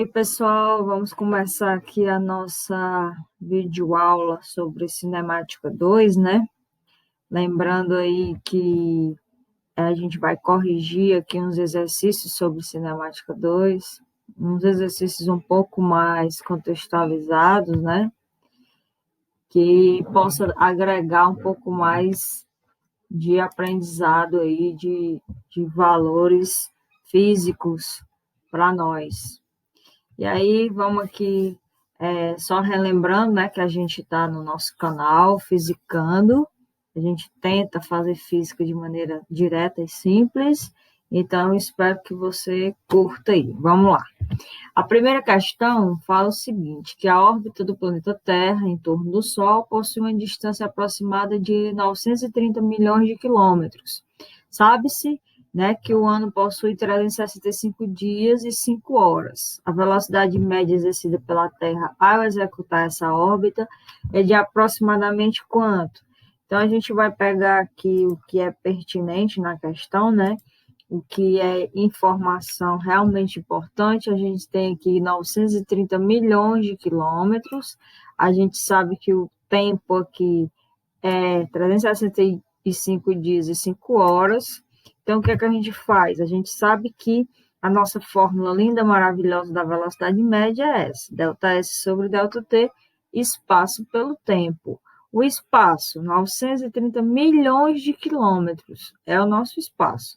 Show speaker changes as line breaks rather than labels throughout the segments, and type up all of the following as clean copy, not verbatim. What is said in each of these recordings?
E aí, pessoal, vamos começar aqui a nossa videoaula sobre Cinemática 2, né? Lembrando aí que a gente vai corrigir aqui uns exercícios sobre Cinemática 2, uns exercícios um pouco mais contextualizados, né? Que possa agregar um pouco mais de aprendizado aí, de valores físicos para nós. E aí, vamos aqui, só relembrando, né, que a gente está no nosso canal, Fisicando. A gente tenta fazer física de maneira direta e simples. Então, espero que você curta aí. Vamos lá. A primeira questão fala o seguinte, que a órbita do planeta Terra em torno do Sol possui uma distância aproximada de 930 milhões de quilômetros. Sabe-se, né, que o ano possui 365 dias e 5 horas. A velocidade média exercida pela Terra ao executar essa órbita é de aproximadamente quanto? Então, a gente vai pegar aqui o que é pertinente na questão, né? O que é informação realmente importante, a gente tem aqui 930 milhões de quilômetros, a gente sabe que o tempo aqui é 365 dias e 5 horas, então o que é que a gente faz? A gente sabe que a nossa fórmula linda, maravilhosa da velocidade média é essa, ΔS sobre ΔT, espaço pelo tempo. O espaço, 930 milhões de quilômetros, é o nosso espaço.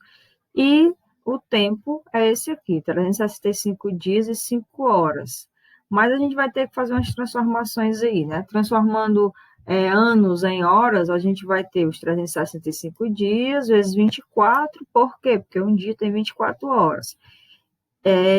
E o tempo é esse aqui, 365 dias e 5 horas. Mas a gente vai ter que fazer umas transformações aí, né? Transformando anos em horas, a gente vai ter os 365 dias vezes 24. Por quê? Porque um dia tem 24 horas.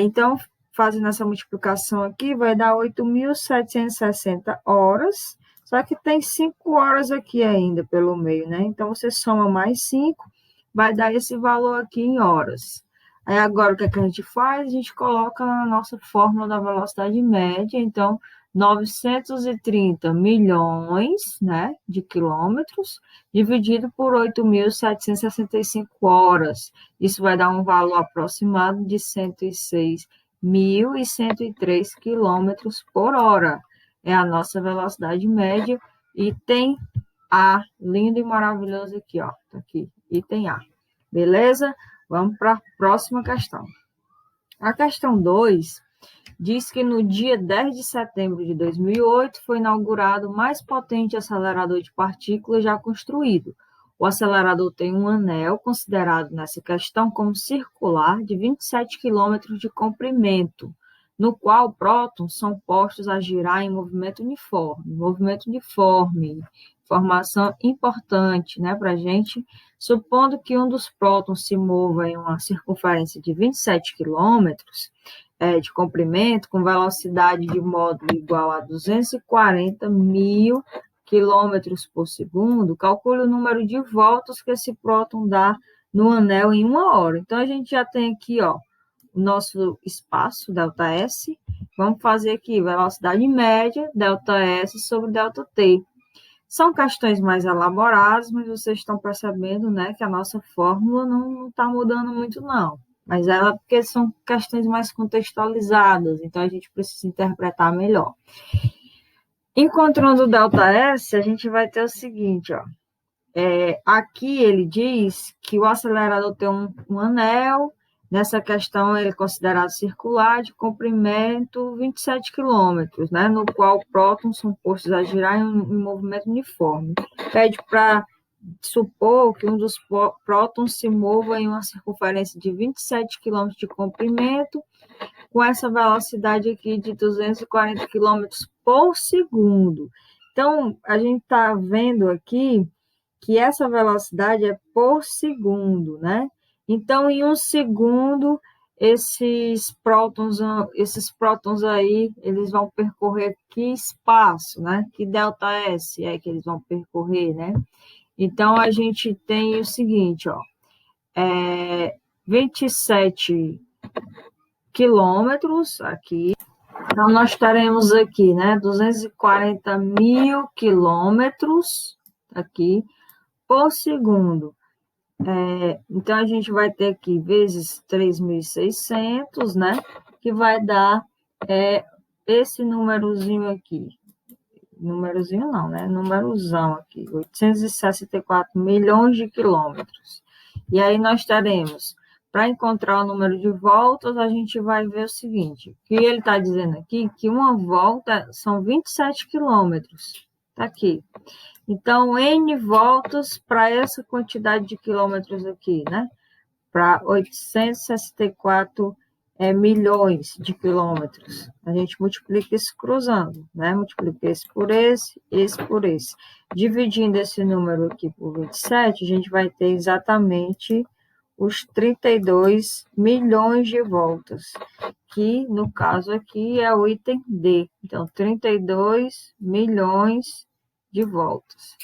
Então, fazendo essa multiplicação aqui, vai dar 8.760 horas, só que tem 5 horas aqui ainda pelo meio, né? Então, você soma mais 5, vai dar esse valor aqui em horas. Aí, agora, o que a gente faz? A gente coloca na nossa fórmula da velocidade média, então, 930 milhões, né, de quilômetros, dividido por 8.765 horas. Isso vai dar um valor aproximado de 106.103 quilômetros por hora. É a nossa velocidade média e tem A, lindo e maravilhoso aqui, ó. Tá aqui, item A. Beleza? Vamos para a próxima questão. A questão 2 diz que no dia 10 de setembro de 2008 foi inaugurado o mais potente acelerador de partículas já construído. O acelerador tem um anel considerado nessa questão como circular de 27 quilômetros de comprimento, no qual prótons são postos a girar em movimento uniforme. Movimento uniforme, informação importante, né, para a gente. Supondo que um dos prótons se mova em uma circunferência de 27 quilômetros, de comprimento, com velocidade de módulo igual a 240 mil quilômetros por segundo, calcule o número de voltas que esse próton dá no anel em 1 hora. Então, a gente já tem aqui, ó, o nosso espaço, ΔS. Vamos fazer aqui velocidade média, ΔS sobre ΔT. São questões mais elaboradas, mas vocês estão percebendo, né, que a nossa fórmula não está mudando muito, não. Mas ela, porque são questões mais contextualizadas, então a gente precisa interpretar melhor. Encontrando o ΔS, a gente vai ter o seguinte, ó. Aqui ele diz que o acelerador tem um anel, nessa questão ele é considerado circular, de comprimento 27 quilômetros, né, no qual prótons são postos a girar em movimento uniforme. Pede para supor que um dos prótons se mova em uma circunferência de 27 quilômetros de comprimento, com essa velocidade aqui de 240 quilômetros por segundo. Então, a gente está vendo aqui que essa velocidade é por segundo, né? Então, em um segundo, esses prótons aí, eles vão percorrer que espaço, né? Que ΔS é que eles vão percorrer, né? Então, a gente tem o seguinte, ó, 27 quilômetros aqui. Então, nós teremos aqui, né, 240 mil quilômetros aqui por segundo. Então, a gente vai ter aqui vezes 3.600, né, que vai dar é esse númerozinho aqui. Númerozinho não, né? Númerozão aqui. 864 milhões de quilômetros. E aí nós teremos, para encontrar o número de voltas, a gente vai ver o seguinte, que ele está dizendo aqui que uma volta são 27 quilômetros. Está aqui. Então, N voltas para essa quantidade de quilômetros aqui, né? Para 864 milhões de quilômetros. A gente multiplica isso cruzando, né? Multiplica esse por esse. Dividindo esse número aqui por 27, a gente vai ter exatamente os 32 milhões de voltas, que no caso aqui é o item D. Então, 32 milhões de voltas.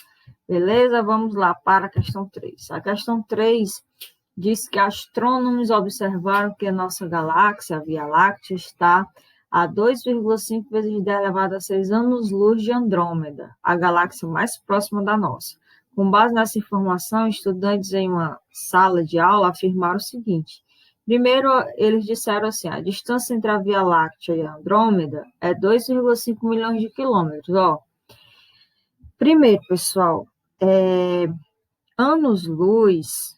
Beleza? Vamos lá para a questão 3. A questão 3 diz que astrônomos observaram que a nossa galáxia, a Via Láctea, está a 2,5 vezes 10 elevado a 6 anos-luz de Andrômeda, a galáxia mais próxima da nossa. Com base nessa informação, estudantes em uma sala de aula afirmaram o seguinte. Primeiro, eles disseram assim, a distância entre a Via Láctea e a Andrômeda é 2,5 milhões de quilômetros. Primeiro, pessoal, anos-luz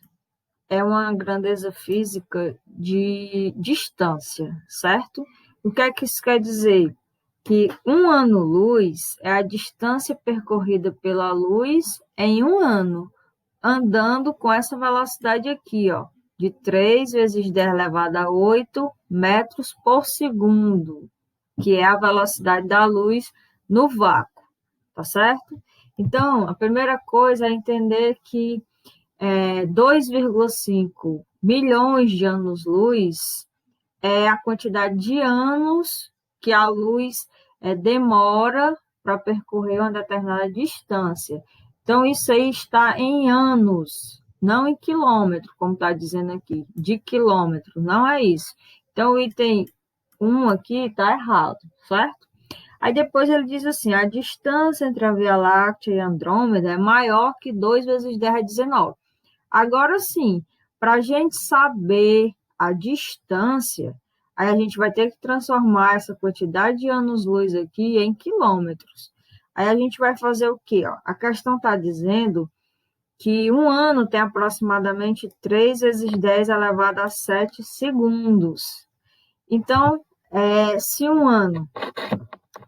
é uma grandeza física de distância, certo? O que é que isso quer dizer? Que um ano-luz é a distância percorrida pela luz em um ano, andando com essa velocidade aqui, de 3 vezes 10 elevado a 8 metros por segundo, que é a velocidade da luz no vácuo, tá certo? Então, a primeira coisa é entender que 2,5 milhões de anos-luz é a quantidade de anos que a luz demora para percorrer uma determinada distância. Então, isso aí está em anos, não em quilômetro, como está dizendo aqui, de quilômetro, não é isso. Então, o item 1 aqui está errado, certo? Aí depois ele diz assim, a distância entre a Via Láctea e Andrômeda é maior que 2 vezes 10 a 19. Agora sim, para a gente saber a distância, aí a gente vai ter que transformar essa quantidade de anos-luz aqui em quilômetros. Aí a gente vai fazer o quê? A questão está dizendo que um ano tem aproximadamente 3 vezes 10 elevado a 7 segundos. Então, se um ano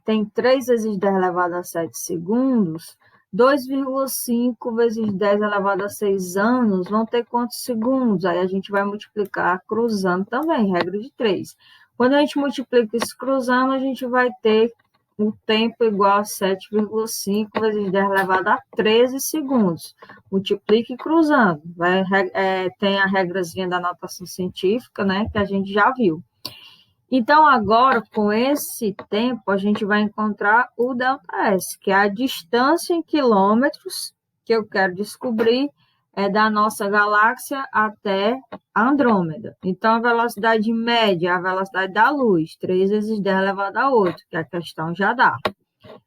tem 3 vezes 10 elevado a 7 segundos, 2,5 vezes 10 elevado a 6 anos vão ter quantos segundos? Aí a gente vai multiplicar cruzando também, regra de 3. Quando a gente multiplica isso cruzando, a gente vai ter o tempo igual a 7,5 vezes 10 elevado a 13 segundos. Multiplique cruzando. Tem a regrazinha da notação científica, né, que a gente já viu. Então, agora, com esse tempo, a gente vai encontrar o ΔS, que é a distância em quilômetros que eu quero descobrir da nossa galáxia até a Andrômeda. Então, a velocidade média é a velocidade da luz, 3 vezes 10 elevado a 8, que a questão já dá.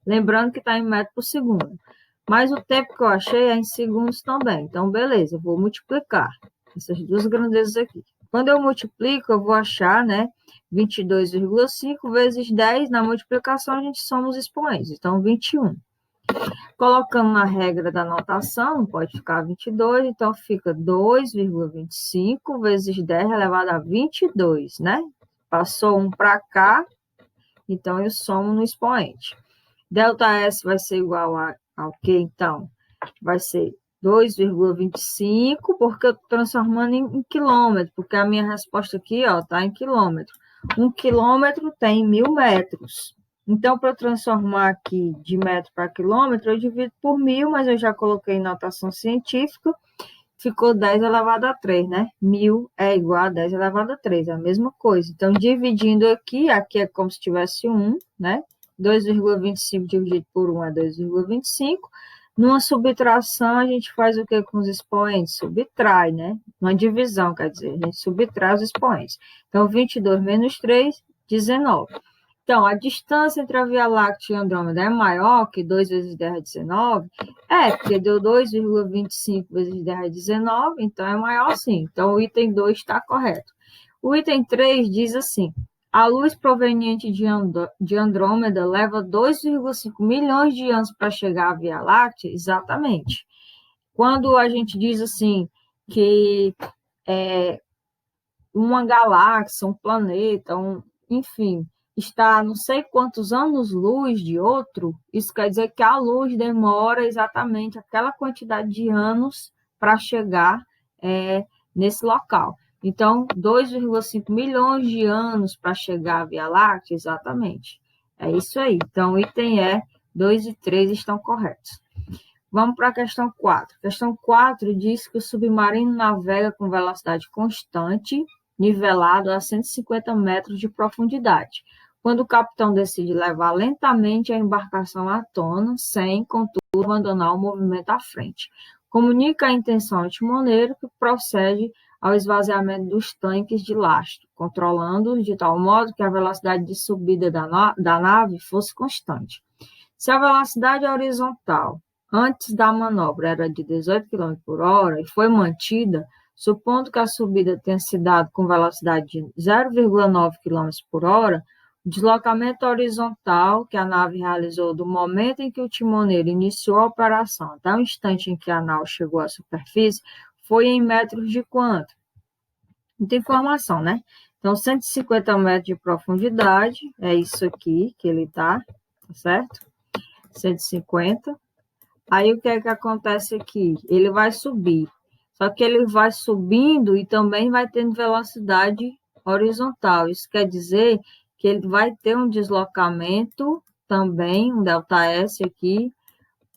Lembrando que está em metro por segundo. Mas o tempo que eu achei é em segundos também. Então, beleza, eu vou multiplicar essas duas grandezas aqui. Quando eu multiplico, eu vou achar, 22,5 vezes 10. Na multiplicação, a gente soma os expoentes. Então, 21. Colocando na regra da notação, pode ficar 22. Então, fica 2,25 vezes 10 elevado a 22, né? Passou um para cá, então eu somo no expoente. ΔS vai ser igual ao quê, então? Vai ser 2,25, porque eu estou transformando em quilômetro, porque a minha resposta aqui está em quilômetro. 1 quilômetro tem 1.000 metros. Então, para eu transformar aqui de metro para quilômetro, eu divido por 1.000, mas eu já coloquei notação científica, ficou 10 elevado a 3, né? 1.000 é igual a 10 elevado a 3, é a mesma coisa. Então, dividindo aqui é como se tivesse 1, né? 2,25 dividido por 1 é 2,25. Numa subtração, a gente faz o que com os expoentes? Subtrai, né? Uma divisão, quer dizer, a gente subtrai os expoentes. Então, 22 menos 3, 19. Então, a distância entre a Via Láctea e a Andrômeda é maior que 2 vezes 10 a 19? Porque deu 2,25 vezes 10 a 19, então é maior sim. Então, o item 2 está correto. O item 3 diz assim, A luz proveniente de Andrômeda leva 2,5 milhões de anos para chegar à Via Láctea? Exatamente. Quando a gente diz assim que uma galáxia, um planeta, enfim, está a não sei quantos anos-luz de outro, isso quer dizer que a luz demora exatamente aquela quantidade de anos para chegar nesse local. Então, 2,5 milhões de anos para chegar à Via Láctea, exatamente. É isso aí. Então, item E, 2 e 3 estão corretos. Vamos para a questão 4. A questão 4 diz que o submarino navega com velocidade constante, nivelado a 150 metros de profundidade, quando o capitão decide levar lentamente a embarcação à tona, sem, contudo, abandonar o movimento à frente. Comunica a intenção ao timoneiro, que procede ao esvaziamento dos tanques de lastro, controlando-os de tal modo que a velocidade de subida da nave fosse constante. Se a velocidade horizontal antes da manobra era de 18 km por hora e foi mantida, supondo que a subida tenha se dado com velocidade de 0,9 km por hora, o deslocamento horizontal que a nave realizou do momento em que o timoneiro iniciou a operação até o instante em que a nau chegou à superfície foi em metros de quanto? Muita informação, né? Então, 150 metros de profundidade, é isso aqui que ele tá certo? 150. Aí, o que é que acontece aqui? Ele vai subir. Só que ele vai subindo e também vai tendo velocidade horizontal. Isso quer dizer que ele vai ter um deslocamento também, um ΔS aqui,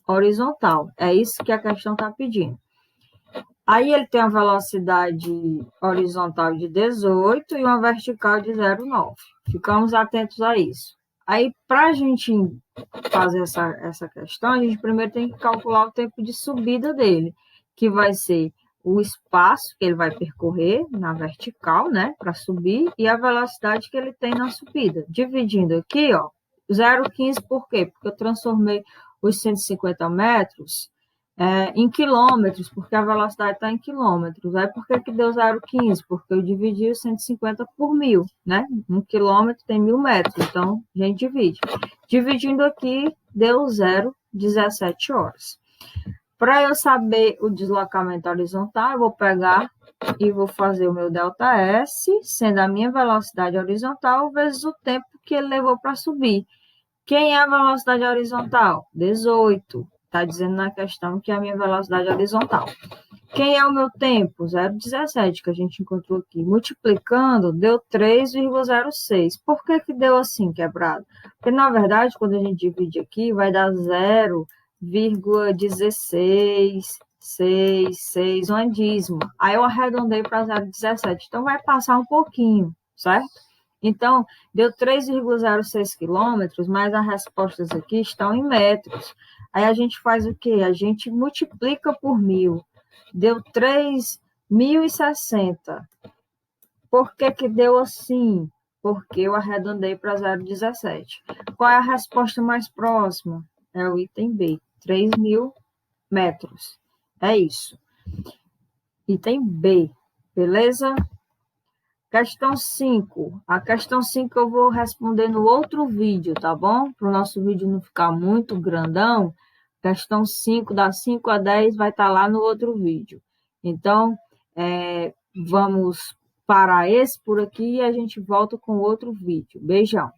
horizontal. É isso que a questão está pedindo. Aí ele tem uma velocidade horizontal de 18 e uma vertical de 0,9. Ficamos atentos a isso. Aí, para a gente fazer essa questão, a gente primeiro tem que calcular o tempo de subida dele, que vai ser o espaço que ele vai percorrer na vertical, né, para subir, e a velocidade que ele tem na subida. Dividindo aqui, ó, 0,15 por quê? Porque eu transformei os 150 metros em quilômetros, porque a velocidade está em quilômetros. Aí por que deu 0,15? Porque eu dividi os 150 por 1.000, né? 1 quilômetro tem 1.000 metros, então a gente divide. Dividindo aqui, deu 0,17 horas. Para eu saber o deslocamento horizontal, eu vou pegar e vou fazer o meu ΔS, sendo a minha velocidade horizontal, vezes o tempo que ele levou para subir. Quem é a velocidade horizontal? 18. Está dizendo na questão que é a minha velocidade horizontal. Quem é o meu tempo? 0,17, que a gente encontrou aqui. Multiplicando, deu 3,06. Por que deu assim, quebrado? Porque, na verdade, quando a gente divide aqui, vai dar 0,1666, uma dízima. Aí eu arredondei para 0,17. Então, vai passar um pouquinho, certo? Então, deu 3,06 quilômetros, mas as respostas aqui estão em metros. Aí a gente faz o quê? A gente multiplica por 1.000. Deu 3.060. Por que deu assim? Porque eu arredondei para 0,17. Qual é a resposta mais próxima? É o item B, 3.000 metros. É isso. Item B, beleza? Questão 5. A questão 5 eu vou responder no outro vídeo, tá bom? Para o nosso vídeo não ficar muito grandão, questão 5, das 5 a 10, vai estar lá no outro vídeo. Então, vamos parar esse por aqui e a gente volta com outro vídeo. Beijão!